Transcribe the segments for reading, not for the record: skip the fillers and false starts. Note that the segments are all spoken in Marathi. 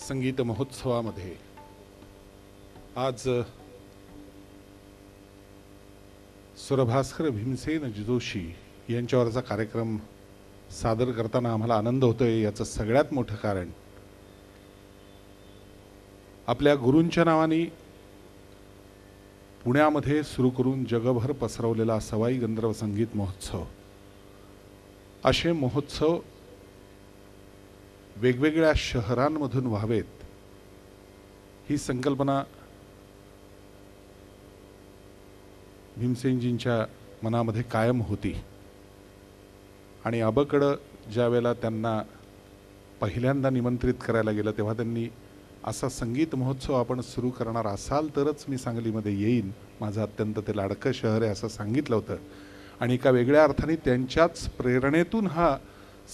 संगीत महोत्सवामध्ये आज सुरभास्कर भीमसेन जोशी यांच्यावरचा कार्यक्रम सादर करताना आम्हाला आनंद होतोय। याचं सगळ्यात मोठं कारण आपल्या गुरूंच्या नावाने पुण्यामध्ये सुरू करून जगभर पसरवलेला सवाई गंधर्व संगीत महोत्सव, असे महोत्सव वेगवेगळ्या शहरांमधून व्हावेत ही संकल्पना भीमसेनजींच्या मनामध्ये कायम होती। आणि आबाकडे ज्यावेळेला त्यांना पहिल्यांदा निमंत्रित करायला गेलं तेव्हा त्यांनी असा संगीत महोत्सव आपण सुरू करणार असाल तरच मी सांगलीमध्ये येईन, माझं अत्यंत ते लाडकं शहर आहे असं सांगितलं होतं। आणि एका वेगळ्या अर्थाने त्यांच्याच प्रेरणेतून हा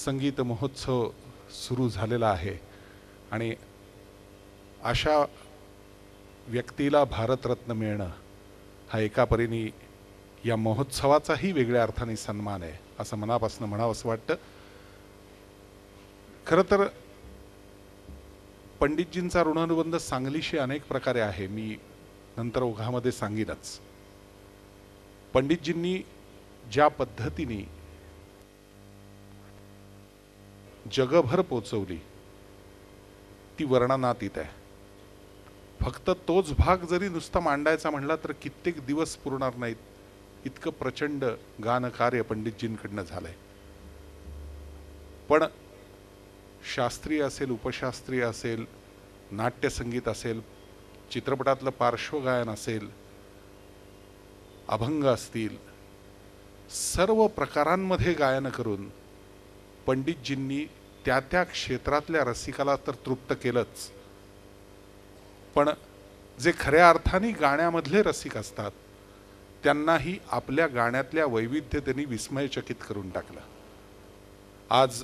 संगीत महोत्सव सुरू झालेला आहे। आणि अशा व्यक्तीला भारतरत्न मिळणं हा एका परीने या महोत्सवाचाही वेगळ्या अर्थाने सन्मान आहे असं मनापासून म्हणावंसं वाटतं। खरं तर पंडितजींचा ऋणानुबंध सांगलीशी अनेक प्रकारे आहे, मी नंतर ओघामध्ये सांगीनच। पंडितजींनी ज्या पद्धतीने जगभर पोचवली ती वर्णनातीत आहे। फक्त तोच भाग जरी नुसता मांडायचा म्हणला तर कित्येक दिवस पुरणार नाहीत, इतकं प्रचंड गानकार्य पंडितजींकडनं झालंय। पण शास्त्रीय असेल, उपशास्त्रीय असेल, नाट्यसंगीत असेल, चित्रपटातलं पार्श्वगायन असेल, अभंग असतील, सर्व प्रकारांमध्ये गायन करून पंडितजींनी त्या त्या क्षेत्रातल्या रसिकाला तर तृप्त केलंच, पण जे खऱ्या अर्थाने गाण्यामधले रसिक असतात त्यांनाही आपल्या गाण्यातल्या वैविध्यतेने विस्मयचकित करून टाकलं। आज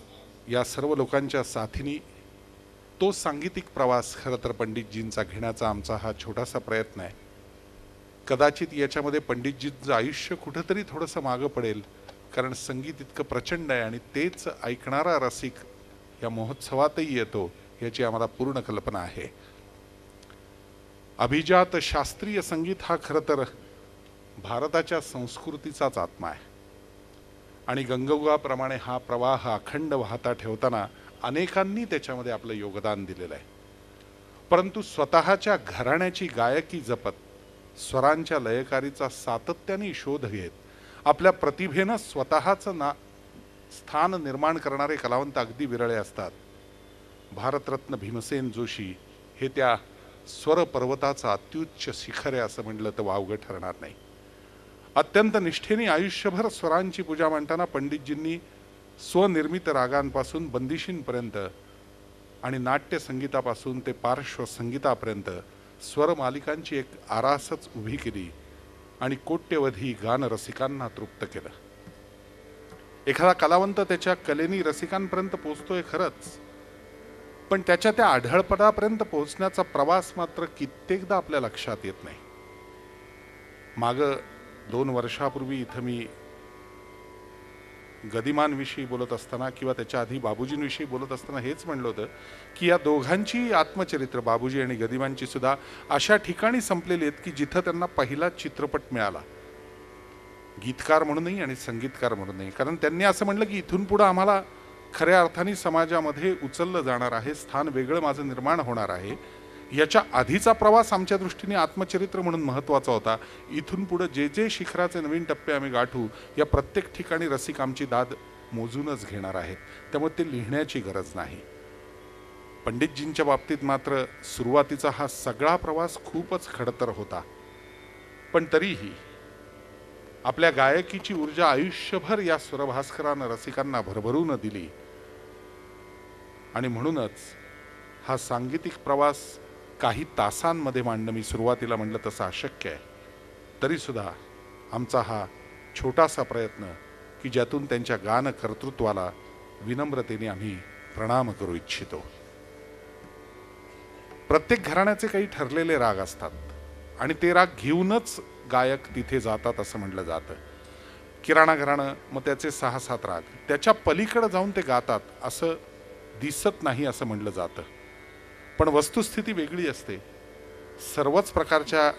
या सर्व लोकांच्या साथीने तो सांगीतिक प्रवास खरं तर पंडितजींचा घेण्याचा आमचा हा छोटासा प्रयत्न आहे। कदाचित याच्यामध्ये पंडितजींचं आयुष्य कुठेतरी थोडंसं मागं पडेल, कारण संगीत इतकं प्रचंड आहे आणि तेच ऐकणारा रसिक या महोत्सवातही येतो याची आम्हाला पूर्ण कल्पना आहे। अभिजात शास्त्रीय संगीत हा खरं तर भारताच्या संस्कृतीचाच आत्मा आहे आणि गंगोगाप्रमाणे हा प्रवाह अखंड वाहता ठेवताना अनेकांनी त्याच्यामध्ये आपलं योगदान दिलेलं आहे। परंतु स्वतःच्या घराण्याची गायकी जपत, स्वरांच्या लयकारीचा सातत्याने शोध घेत, आपल्या प्रतिभेनं स्वतःचं स्थान निर्माण करणारे कलावंत अगदी विरळे असतात। भारतरत्न भीमसेन जोशी हे त्या स्वर पर्वताचं अत्युच्च शिखर आहे असं म्हटलं तर वावगं ठरणार नाही। अत्यंत निष्ठेने आयुष्यभर स्वरांची पूजा मांडताना पंडितजींनी स्वनिर्मित रागांपासून बंदिशींपर्यंत आणि नाट्य संगीतापासून ते पार्श्व संगीतापर्यंत स्वर मालिकांची एक आरासच उभी केली आणि कोट्यवधी गान रसिकांना तृप्त केलं। एखादा कलावंत त्याच्या कलेनी रसिकांपर्यंत पोहोचतोय खरंच, पण त्याच्या त्या आढळपणापर्यंत पोहोचण्याचा प्रवास मात्र कित्येकदा आपल्या लक्षात येत नाही। माग 2 वर्षापूर्वी इथं मी गदिमांविषयी बोलत असताना किंवा त्याच्या आधी बाबूजींविषयी बोलत असताना हेच म्हणलं होतं की या दोघांची आत्मचरित्र, बाबूजी आणि गदिमांची सुद्धा अशा ठिकाणी संपलेली आहेत की जिथं त्यांना पहिला चित्रपट मिळाला, गीतकार म्हणूनही आणि संगीतकार म्हणूनही। कारण त्यांनी असं म्हणलं की इथून पुढे आम्हाला खऱ्या अर्थाने समाजामध्ये उचललं जाणार आहे, स्थान वेगळं माझं निर्माण होणार आहे। याच्या आधीचा प्रवास आमच्या दृष्टीने आत्मचरित्र म्हणून महत्त्वाचा होता। इथून पुढे जे जे शिखराचे नवीन टप्पे आम्ही गाठू या प्रत्येक ठिकाणी रसिक आमची दाद मोजूनच घेणार आहेत, त्यामुळे ते लिहिण्याची गरज नाही। पंडितजींच्या बाबतीत मात्र सुरुवातीचा हा सगळा प्रवास खूपच खडतर होता, पण तरीही आपल्या गायकीची ऊर्जा आयुष्यभर या सुरभास्करानं रसिकांना भरभरून दिली आणि म्हणूनच हा सांगीतिक प्रवास काही तासांमध्ये मांडणं मी सुरुवातीला म्हटलं तसं अशक्य आहे। तरी सुद्धा आमचा हा छोटासा प्रयत्न की ज्यातून त्यांच्या गान कर्तृत्वाला विनम्रतेने आम्ही प्रणाम करू इच्छितो। प्रत्येक घराण्याचे काही ठरलेले राग असतात आणि ते राग घेऊनच गायक तिथे जातात असं म्हटलं जातं। किराणा घराणं मग त्याचे 6-7 राग, त्याच्या पलीकडे जाऊन ते गातात असं दिसत नाही असं म्हटलं जातं। पण वस्तुस्थिती वेगळी असते. सर्वच प्रकारच्या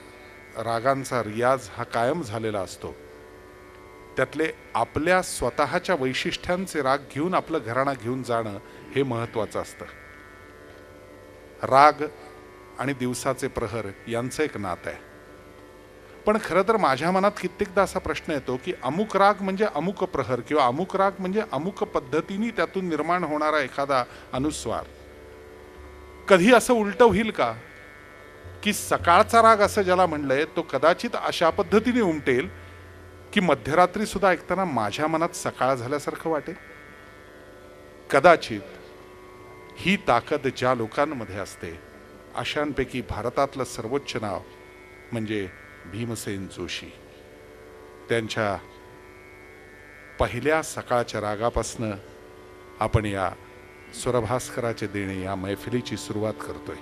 रागांचा रियाज हा कायम झालेला असतो. त्यातले आपल्या स्वतःच्या वैशिष्ट्यांचे राग घेऊन आपलं घराणा घेऊन जाणं हे महत्त्वाचं असतं. राग आणि दिवसाचे प्रहर यांचं एक नातं आहे. पण खरं तर माझ्या मनात कित्येकदा असा प्रश्न येतो की अमुक राग म्हणजे अमुक प्रहर किंवा अमुक राग म्हणजे अमुक पद्धतीने त्यातून निर्माण होणारा एखादा अनुस्वार. कधी असं उलटं होईल का की सकाळचा राग असं ज्याला म्हणलंय तो कदाचित अशा पद्धतीने उमटेल की मध्यरात्री सुद्धा ऐकताना माझ्या मनात सकाळ झाल्यासारखं वाटेल. कदाचित ही ताकद ज्या लोकांमध्ये असते अशांपैकी भारतातलं सर्वोच्च नाव म्हणजे भीमसेन जोशी. त्यांच्या पहिल्या सकाळच्या रागापासनं आपण या स्वरभास्कराचे देणे या मैफिलीची सुरुवात करतोय.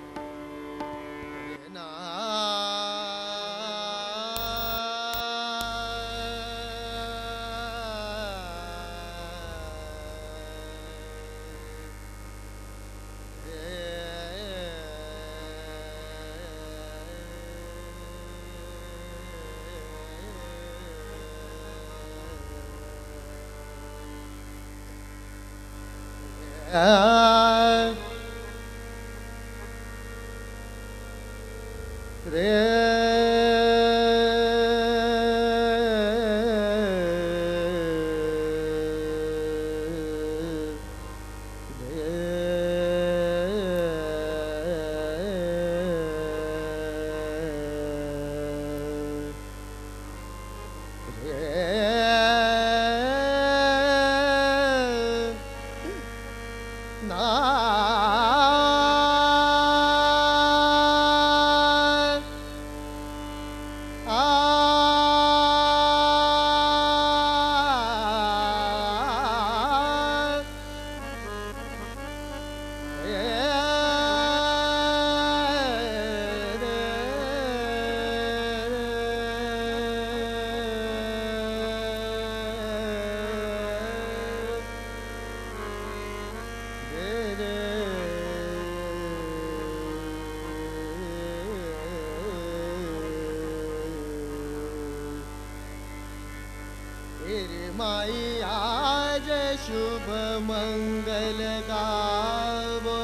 माई आज शुभ मंगल गावो,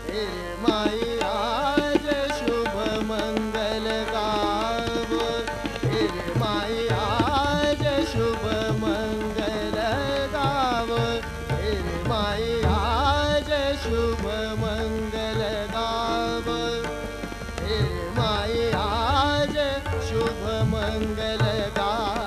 हे माई आज शुभ मंगल गावो, हे माई आज शुभ मंगल गावो, हे माई आज शुभ मंगल गावो, हे माई आज शुभ मंगल गावो.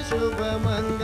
शुभ मंगल